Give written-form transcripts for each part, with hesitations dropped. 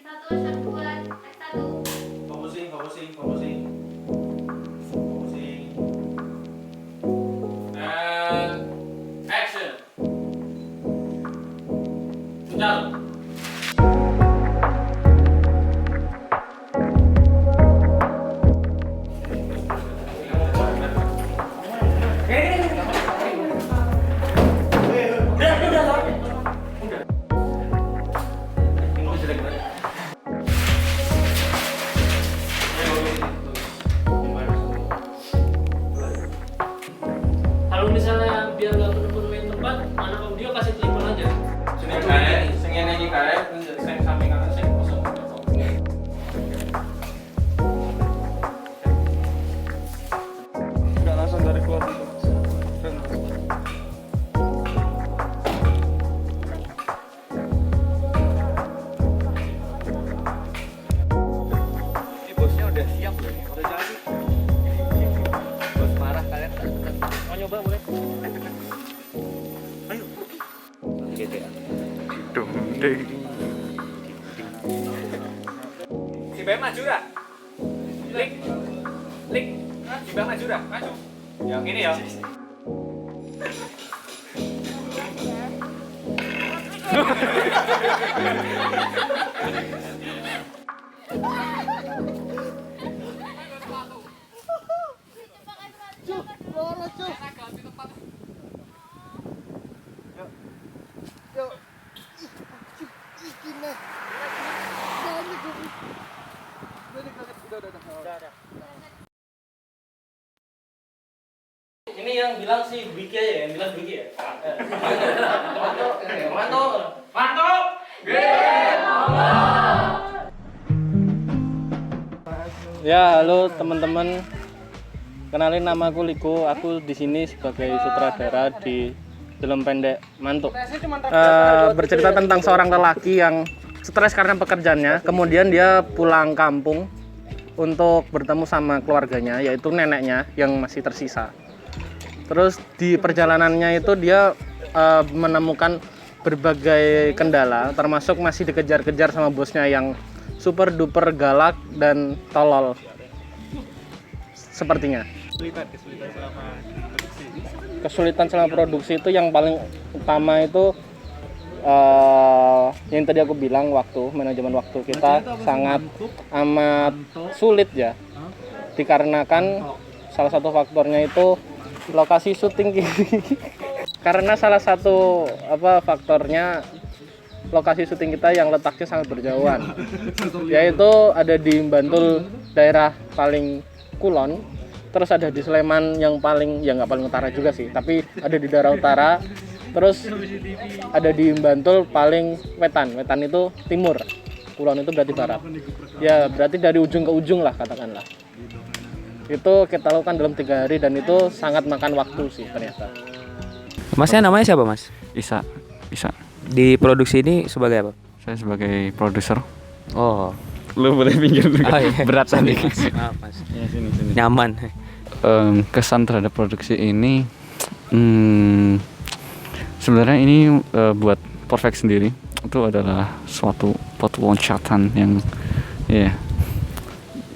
Satu, shot dua, satu. Focusing, focusing, focusing. Focusing. And action. Sudah. Kalau misalnya biar nggak penuh-penuhin tempat, anak audio kasih telepon aja. Sing ngene iki kae, sing samping kanan sing kosong. Enggak langsung dari keluar. Ini bosnya udah siap loh, udah jadi. Bos marah kalian mau nyoba boleh? Ayo. Gitu ya. Dunding. Si Bem maju dah. Lik. Lik. Si Bem maju dah. Maju. Yang ini ya. Ini yang bilang si Biki aja, yang bilang Biki ya. Mantap, mantap. Ya, halo teman-teman. Kenalin, nama aku Liko. Aku di sini sebagai sutradara di film pendek Mantuk. Bercerita tentang seorang lelaki yang stres karena pekerjaannya. Kemudian dia pulang kampung untuk bertemu sama keluarganya, yaitu neneknya yang masih tersisa. Terus di perjalanannya itu dia menemukan berbagai kendala, termasuk masih dikejar-kejar sama bosnya yang super duper galak dan tolol sepertinya. Kesulitan selama produksi itu yang paling utama itu yang tadi aku bilang, manajemen waktu kita sangat amat sulit ya, dikarenakan salah satu faktornya itu lokasi syuting karena salah satu faktornya lokasi syuting kita yang letaknya sangat berjauhan, yaitu ada di Bantul daerah paling kulon, terus ada di Sleman yang paling, ya nggak paling utara juga sih, tapi ada di daerah utara, terus ada di Bantul paling wetan itu timur, kulon itu berarti barat, ya berarti dari ujung ke ujung lah katakanlah. Itu kita lakukan dalam 3 hari dan itu sangat makan waktu sih ternyata. Masnya namanya siapa, Mas? Isa. Di produksi ini sebagai apa? Saya sebagai produser. Oh, Lu boleh pinggir juga. oh iya. Berat tadi. Maaf, Mas. Ya, sini. Nyaman. Kesan terhadap produksi ini, sebenarnya ini buat Perfect sendiri itu adalah suatu loncatan yang, ya.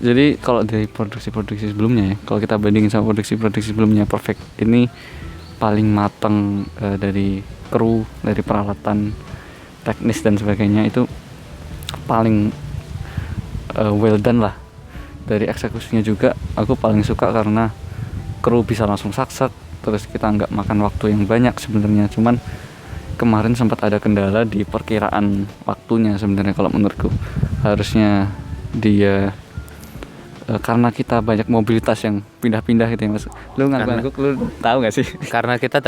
Jadi kalau dari produksi sebelumnya ya, kalau kita bandingin sama produksi sebelumnya, Perfect ini paling matang dari kru, dari peralatan teknis dan sebagainya, itu paling well done lah. Dari eksekusinya juga aku paling suka karena kru bisa langsung sakset, terus kita nggak makan waktu yang banyak sebenarnya. Cuman kemarin sempat ada kendala di perkiraan waktunya sebenarnya. Kalau menurutku harusnya dia karena kita banyak mobilitas yang pindah-pindah gitu ya, Mas. Lu ngangguk, lu tahu nggak sih? Karena kita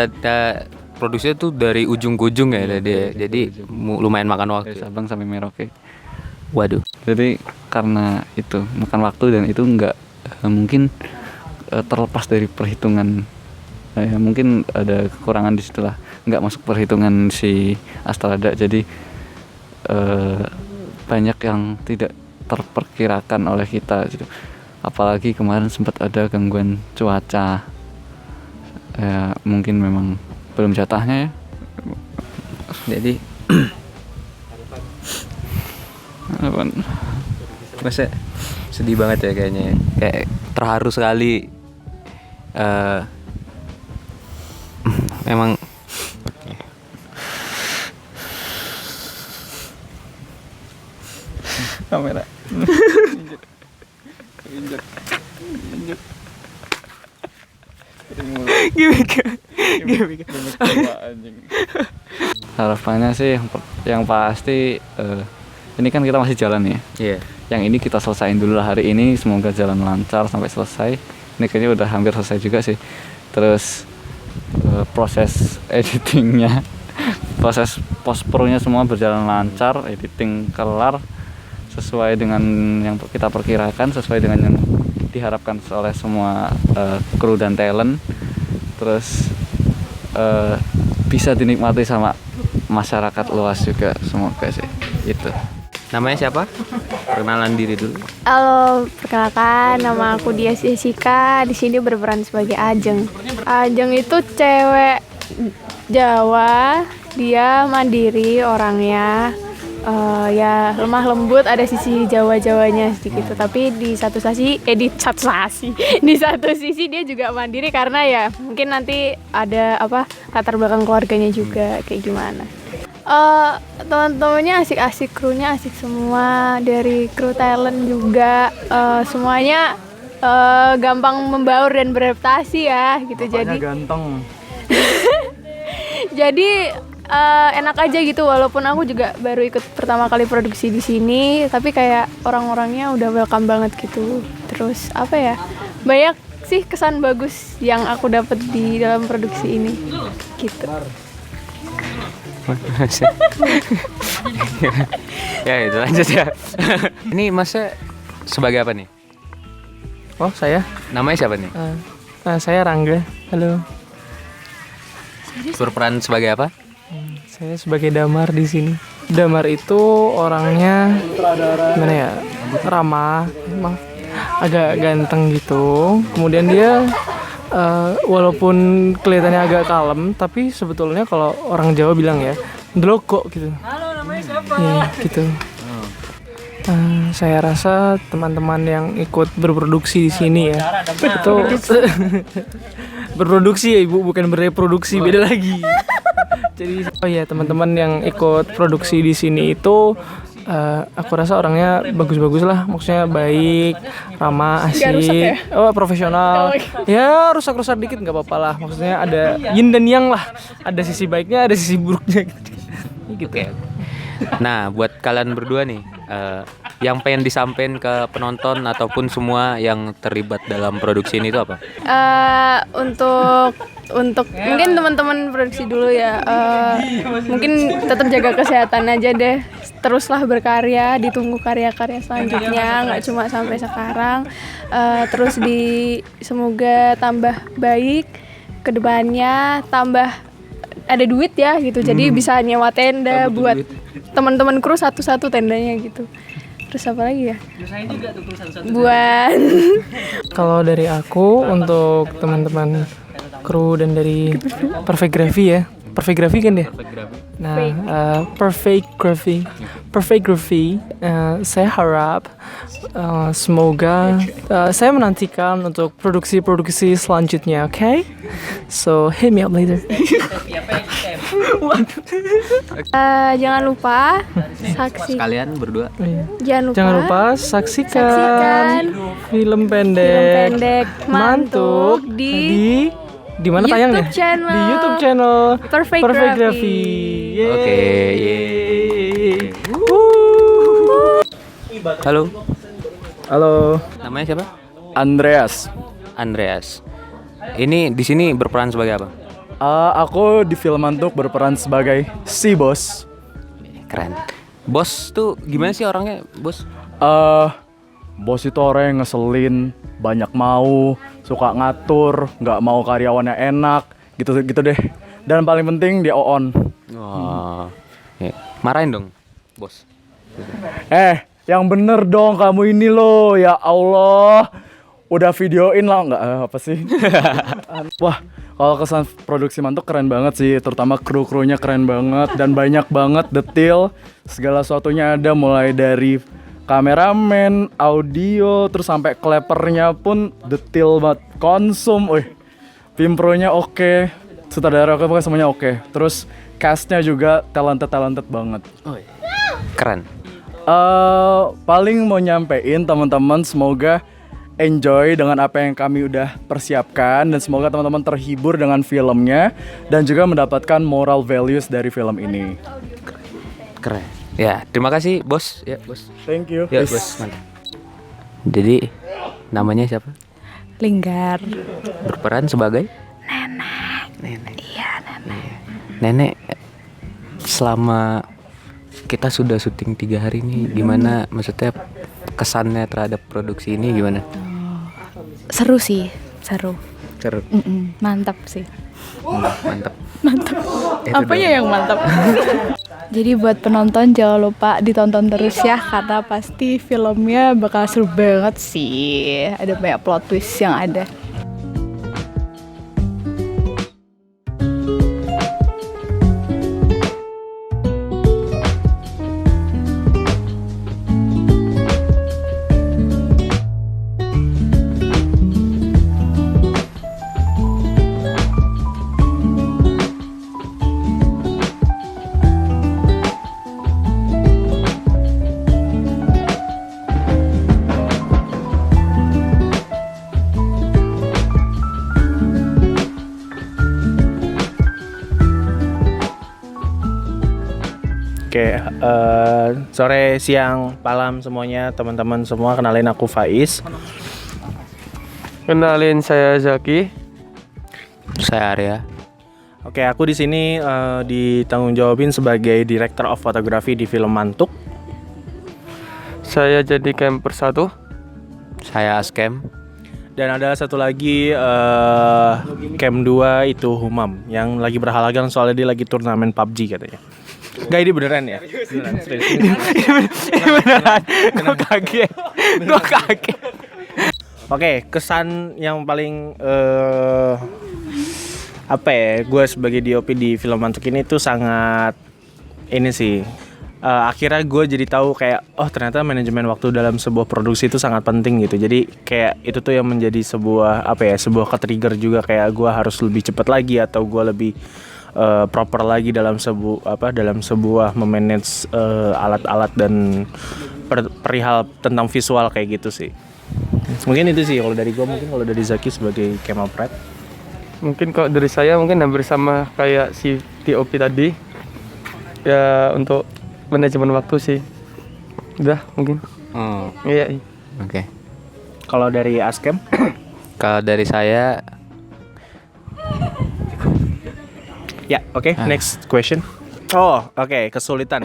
produksinya tuh dari ujung ke ujung ya, jadi lumayan makan waktu. Dari Sabang sampai Merauke. Waduh. Jadi karena itu makan waktu dan itu nggak mungkin terlepas dari perhitungan. Ya, mungkin ada kekurangan di situ lah, nggak masuk perhitungan si Astrada. Jadi banyak yang tidak terperkirakan oleh kita gitu. Apalagi kemarin sempat ada gangguan cuaca, ya mungkin memang belum jatahnya ya. Jadi Apaan? Masa sedih banget ya kayaknya. Kayak terharu sekali. Memang Kamera. Harapannya sih yang pasti ini kan kita masih jalan ya. iya. Yang ini kita selesain dulu lah hari ini, semoga jalan lancar sampai selesai. Ini kayaknya udah hampir selesai juga sih. Terus proses editingnya, proses post pro-nya semua berjalan lancar, editing kelar sesuai dengan yang kita perkirakan, sesuai dengan yang diharapkan oleh semua kru dan talent. Terus bisa dinikmati sama masyarakat luas juga, semoga sih itu. Namanya siapa? Perkenalan diri dulu. Halo, perkenalkan nama aku Dia Jessica. Di sini berperan sebagai Ajeng. Ajeng itu cewek Jawa, dia mandiri orangnya. Ya lemah lembut, ada sisi Jawa-Jawanya sedikit, tapi di satu sisi dia juga mandiri karena ya mungkin nanti ada latar belakang keluarganya juga kayak gimana. Teman-temannya asik-asik, krunya asik semua, dari kru talent juga semuanya gampang membaur dan beradaptasi ya gitu. Bapaknya jadi ganteng. Jadi enak aja gitu, walaupun aku juga baru ikut pertama kali produksi di sini, tapi kayak orang-orangnya udah welcome banget gitu. Terus banyak sih kesan bagus yang aku dapat di dalam produksi ini gitu. Ya itu lanjut ya. Ini Masnya sebagai apa nih? Oh, saya? Namanya siapa nih? Saya Rangga. Halo. Berperan sebagai apa? Saya sebagai Damar di sini. Damar itu orangnya gimana ya? Ramah, emang agak ganteng gitu. Kemudian dia walaupun kelihatannya agak kalem, tapi sebetulnya kalau orang Jawa bilang ya, ndeloko gitu. Halo, namanya siapa? Ya, gitu. Saya rasa teman-teman yang ikut berproduksi di sini ya, itu berproduksi ya Ibu, bukan bereproduksi, beda lagi. Jadi teman-teman yang ikut produksi di sini itu aku rasa orangnya bagus-bagus lah, maksudnya baik, ramah, asik, profesional. Ya rusak-rusak dikit nggak apa-apa lah, maksudnya ada yin dan yang lah, ada sisi baiknya, ada sisi buruknya gitu. Nah, buat kalian berdua nih, yang pengen disampaikan ke penonton ataupun semua yang terlibat dalam produksi ini itu apa? Untuk mungkin teman-teman produksi dulu ya, mungkin tetap jaga kesehatan aja deh, teruslah berkarya, ditunggu karya-karya selanjutnya, nggak cuma sampai sekarang. Terus semoga tambah baik kedepannya, tambah ada duit ya gitu, jadi bisa nyewa tenda buat teman-teman kru satu-satu tendanya gitu. Terus apa lagi ya? Buat Kalau dari aku untuk teman-teman kru dan dari Perfect Gravy ya, Perfect Gravy kan ya? Nah, Perfect Gravy, saya harap semoga saya menantikan untuk produksi selanjutnya, oke? So hit me up later. jangan lupa saksikan. Kalian berdua. Jangan lupa saksikan film pendek Mantuk di mana tayangnya? Di YouTube channel Perfect Gravy. Oke, yeay. Halo. Namanya siapa? Andreas. Ini di sini berperan sebagai apa? Aku di film Mantuk berperan sebagai si bos. Keren. Bos tuh gimana sih orangnya, Bos? Bos itu orang yang ngeselin, banyak mau, suka ngatur, nggak mau karyawannya enak, gitu deh. Dan paling penting dia on. Wah. Ya. Marahin dong, Bos. Yang bener dong kamu ini loh, ya Allah. Udah videoin lah, nggak apa sih? Wah, kalau kesan produksi Mantuk keren banget sih, terutama kru-krunya keren banget dan banyak banget detail, segala sesuatunya ada mulai dari kameramen, audio, terus sampai clappernya pun detail banget. Konsum, Pimpronya oke, sutradara oke, pokoknya semuanya oke. Terus castnya juga talented banget. Keren. Paling mau nyampein teman-teman, semoga enjoy dengan apa yang kami udah persiapkan dan semoga teman-teman terhibur dengan filmnya dan juga mendapatkan moral values dari film ini. Keren. Ya, terima kasih, Bos. Ya, Bos. Thank you. Ya, Bos. Mantap. Jadi, namanya siapa? Linggar. Berperan sebagai? Nenek. Iya, nenek. Nenek, selama kita sudah syuting 3 hari ini, gimana? Maksudnya kesannya terhadap produksi ini gimana? Seru sih, seru. Seru. Mantap sih. Mantap. Mantap. Apanya yang mantap? Jadi buat penonton jangan lupa ditonton terus ya, karena pasti filmnya bakal seru banget sih. Ada banyak plot twist yang ada. Oke, sore, siang, malam semuanya, teman-teman semua, kenalin aku Faiz. Kenalin, saya Zaki. Saya Arya. Oke, aku di sini ditanggung jawabin sebagai Director of Photography di film Mantuk. Saya jadi camper 1. Saya Askem. Dan ada satu lagi Cam 2 itu Humam yang lagi berhalangan soalnya dia lagi turnamen PUBG katanya. Gak, ini beneran ya? Beneran, serius. Ini beneran. Gue kaget. Oke, kesan yang paling apa ya? Gue sebagai DOP di film Mantuk ini tuh sangat ini sih. Akhirnya gue jadi tahu kayak ternyata manajemen waktu dalam sebuah produksi itu sangat penting gitu. Jadi kayak itu tuh yang menjadi sebuah sebuah ke-trigger juga kayak gue harus lebih cepat lagi atau gue lebih proper lagi dalam sebuah memanage alat-alat dan perihal tentang visual kayak gitu sih. Mungkin itu sih kalau dari gue, mungkin kalau dari Zaki sebagai cam operator. Mungkin kalau dari saya mungkin hampir sama kayak si TOP tadi. Ya untuk manajemen waktu sih. Udah mungkin. Iya. Oke. Kalau dari Askem? Kalau dari saya, ya, oke. Next question. Kesulitan.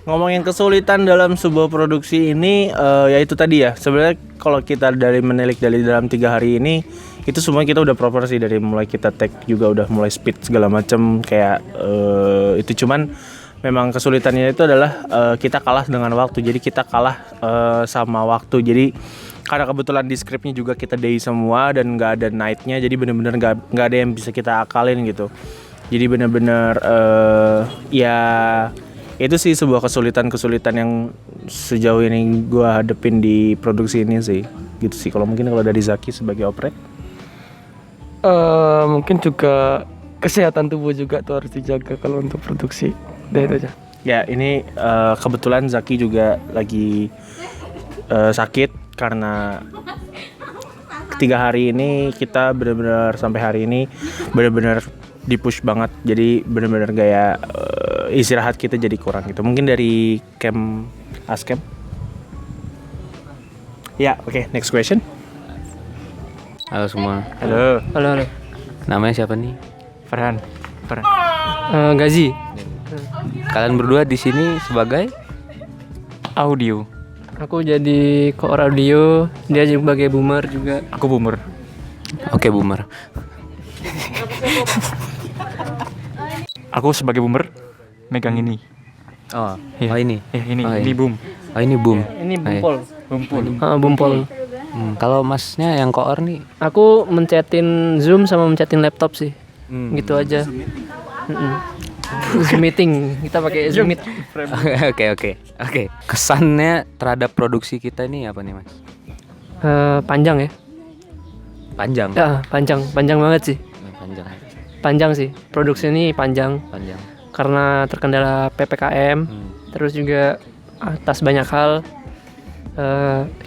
Ngomongin kesulitan dalam sebuah produksi ini, ya itu tadi ya. Sebenarnya kalau kita menilik dari dalam 3 hari ini, itu semua kita udah proper sih, dari mulai kita take juga udah mulai speed segala macam kayak itu, cuman memang kesulitannya itu adalah kita kalah dengan waktu. Jadi kita kalah sama waktu. Jadi karena kebetulan di skripnya juga kita day semua dan nggak ada nightnya, jadi benar-benar nggak ada yang bisa kita akalin gitu. Jadi benar-benar ya itu sih sebuah kesulitan yang sejauh ini gue hadepin di produksi ini sih, gitu sih. Kalau dari Zaki sebagai operator, mungkin juga kesehatan tubuh juga tuh harus dijaga kalau untuk produksi. Udah itu aja. Ya ini kebetulan Zaki juga lagi sakit karena 3 hari ini kita benar-benar sampai hari ini benar-benar di-push banget. Jadi benar-benar gaya istirahat kita jadi kurang gitu. Mungkin dari Cam Askem. Ya, oke, next question. halo semua. Halo. Namanya siapa nih? Farhan. Gazi. Kalian berdua di sini sebagai Audio. Aku jadi koor audio, dia sebagai boomer juga. Aku boomer. Oke, boomer. Aku sebagai boomer megang ini. Oh, Iya. ini. Ini boom. Oh, ini boom. Ini bumpol. Bumpol. Kalau masnya yang koor nih, Aku mencetin Zoom sama mencetin laptop sih. Gitu aja. Zoom meeting. Kita pakai Zoom Meet. Oke. Kesannya terhadap produksi kita ini apa nih, Mas? Panjang ya. Panjang. Ya, panjang banget sih. Panjang. Panjang sih. Produksi ini panjang karena terkendala PPKM. Terus juga atas banyak hal.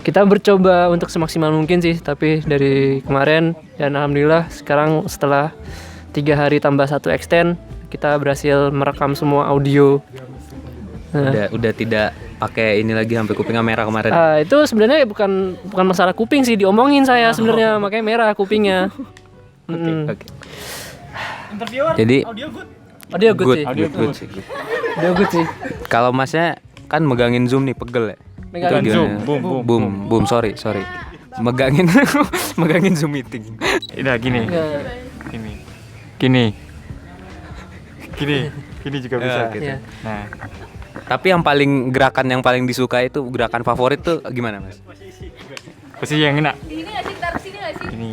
Kita bercoba untuk semaksimal mungkin sih, tapi dari kemarin dan alhamdulillah sekarang setelah 3 hari tambah 1 extend kita berhasil merekam semua audio. Udah tidak pakai ini lagi sampai kupingnya merah kemarin. Itu sebenarnya bukan masalah kuping sih, diomongin saya sebenarnya makanya merah kupingnya. Oke. Jadi Audio good sih. Audio good sih. Kalau Masnya kan megangin Zoom nih pegel ya. Megangin Zoom. Boom. Sorry. Megangin megangin Zoom meeting. Udah gini. Gini juga bisa. Iya. Nah, Tapi gerakan yang paling disuka itu gerakan favorit tuh gimana, Mas? posisi yang enak. Ini nggak sih, taruh sini nggak sih? Ini.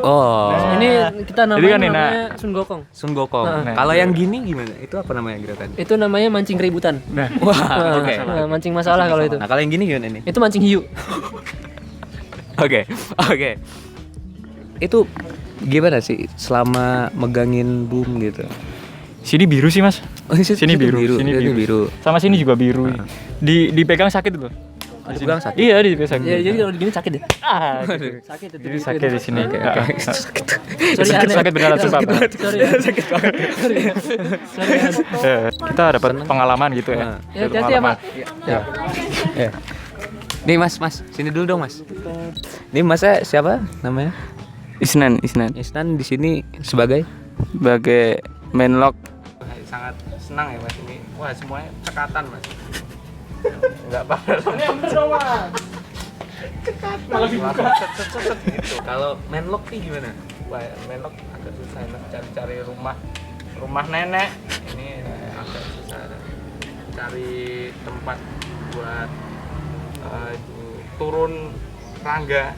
Oh. Ini kita Jadi kan namanya enak. Sun Gokong. Sun Gokong. Nah, Kalau yang gini gimana? Itu apa namanya gerakan? Itu namanya mancing keributan. Nah, Wah, oke. Mancing masalah kalau itu. Nah, kalau yang gini gimana nih? Itu mancing hiu. Oke. Itu gimana sih selama megangin boom gitu? sini biru sih, Mas. Oh, Sini biru. Sini biru. Sama sini juga biru. Dipegang sakit tuh. Dipegang sakit. Iya, dipegang sakit. Ya, jadi kalau gini sakit deh. Sakit itu. Jadi sakit di sini. Sorry, Sakit beneran sumpah. Sorry. Sakit banget. Kita dapat pengalaman gitu ya. Ya, hati-hati ya, Pak. Ya. Nih Mas, sini dulu dong Mas. Ini Masnya siapa namanya? Isnan Isnan di sini sebagai menlog. Sangat senang ya Mas ini. Wah, semuanya cekatan Mas. Enggak apa-apa. Ini yang bener dong, Mas. Cekat. Malah dibuka. Gitu. Kalau menlog nih gimana? Wah, menlog agak susah cari rumah nenek. Ini agak susah. Cari tempat buat turun rangga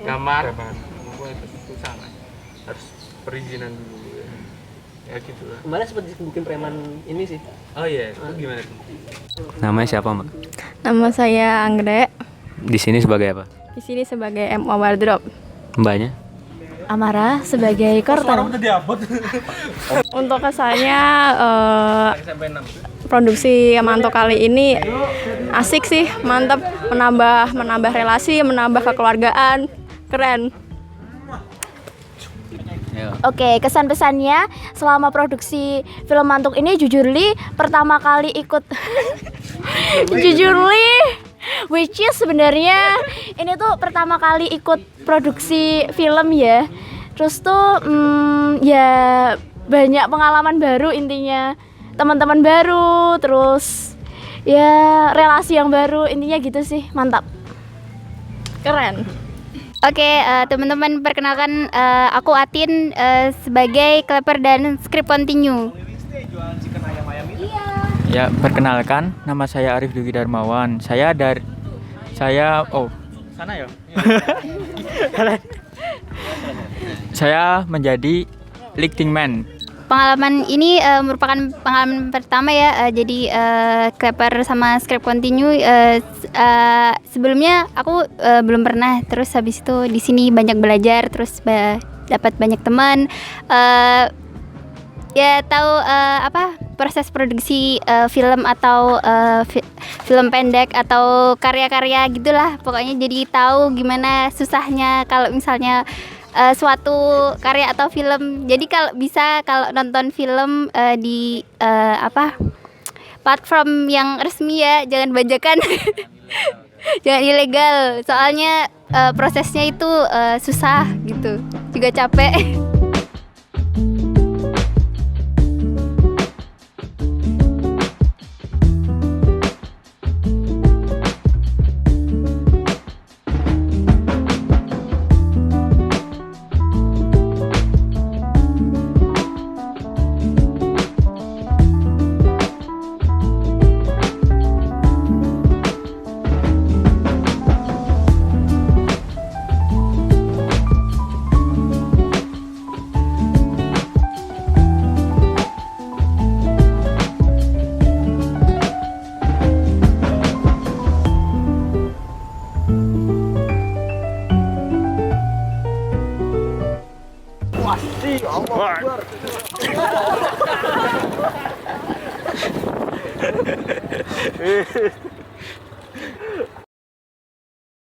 gambar itu susah Mas. Harus perizinan dulu ya gitu lah. Kemarin sempat bikin preman ini sih. Oh iya, itu gimana tuh? namanya siapa Mbak? Nama saya Anggrek. Di sini sebagai apa? Di sini sebagai MO Wardrobe. Mbaknya? Amara sebagai korban. Untuk kesannya produksi Manto kali ini asik sih, mantap, menambah relasi, menambah kekeluargaan, keren. Oke, kesan-pesannya selama produksi film Mantuk ini jujur li pertama kali ikut jujur li which is sebenarnya ini tuh pertama kali ikut produksi film ya. Terus tuh ya banyak pengalaman baru intinya, teman-teman baru, terus ya relasi yang baru, intinya gitu sih, mantap. Keren. Oke, teman-teman perkenalkan aku Atin sebagai Kleper dan Script Continue. Ya, perkenalkan nama saya Arif Dugi Darmawan. Saya saya menjadi leading man. Pengalaman ini merupakan pengalaman pertama ya, jadi Kleper sama Script Continue. Sebelumnya aku belum pernah, terus habis itu di sini banyak belajar, terus dapat banyak teman. Ya tahu proses produksi film atau film pendek atau karya-karya gitulah. Pokoknya jadi tahu gimana susahnya kalau misalnya suatu karya atau film. Jadi kalau nonton film di platform yang resmi ya, jangan bajakan. Jangan ilegal. Soalnya prosesnya itu susah gitu. Juga capek.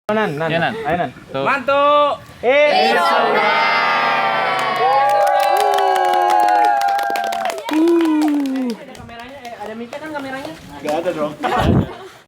Nan. Ya, Nan. Ayo Nan. Tuh. Mantuk. Gak ada dong.